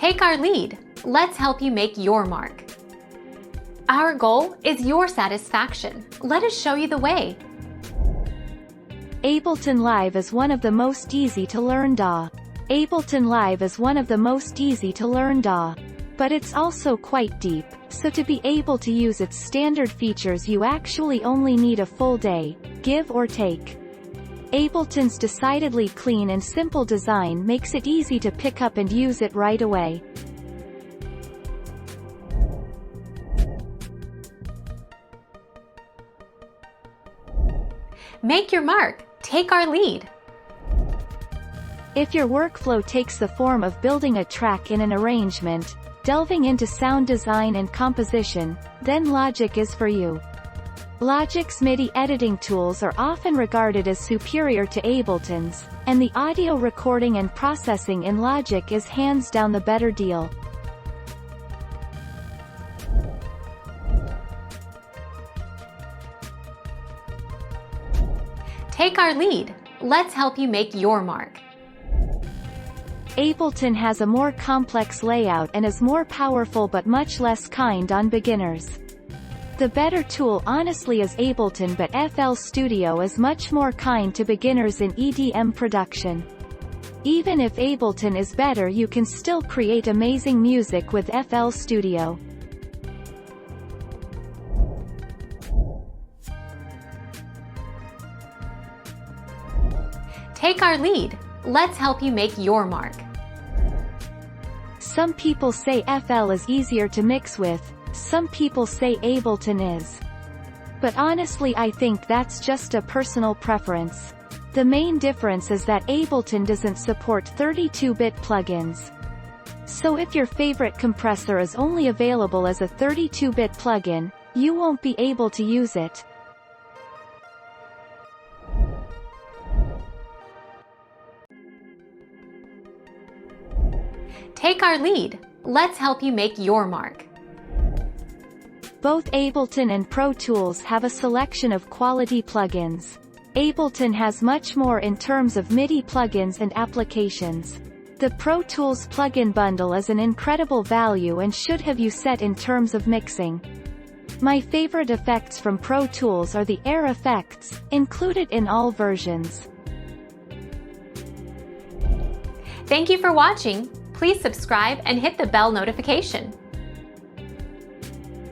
Take our lead. Let's help you make your mark. Our goal is your satisfaction. Let us show you the way. Ableton Live is one of the most easy to learn DAW. Ableton Live is one of the most easy to learn DAW. But it's also quite deep, so to be able to use its standard features you actually only need a full day, give or take. Ableton's decidedly clean and simple design makes it easy to pick up and use it right away. Make your mark. Take our lead. If your workflow takes the form of building a track in an arrangement, delving into sound design and composition, then Logic is for you. Logic's MIDI editing tools are often regarded as superior to Ableton's, and the audio recording and processing in Logic is hands down the better deal. Take our lead. Let's help you make your mark. Ableton has a more complex layout and is more powerful but much less kind on beginners. The better tool honestly is Ableton, but FL Studio is much more kind to beginners in EDM production. Even if Ableton is better, you can still create amazing music with FL Studio. Take our lead. Let's help you make your mark. Some people say FL is easier to mix with, some people say Ableton is. But honestly, I think that's just a personal preference. The main difference is that Ableton doesn't support 32-bit plugins. So if your favorite compressor is only available as a 32-bit plugin, you won't be able to use it. Take our lead. Let's help you make your mark. Both Ableton and Pro Tools have a selection of quality plugins. Ableton has much more in terms of MIDI plugins and applications. The Pro Tools plugin bundle is an incredible value and should have you set in terms of mixing. My favorite effects from Pro Tools are the air effects, included in all versions. Thank you for watching. Please subscribe and hit the bell notification.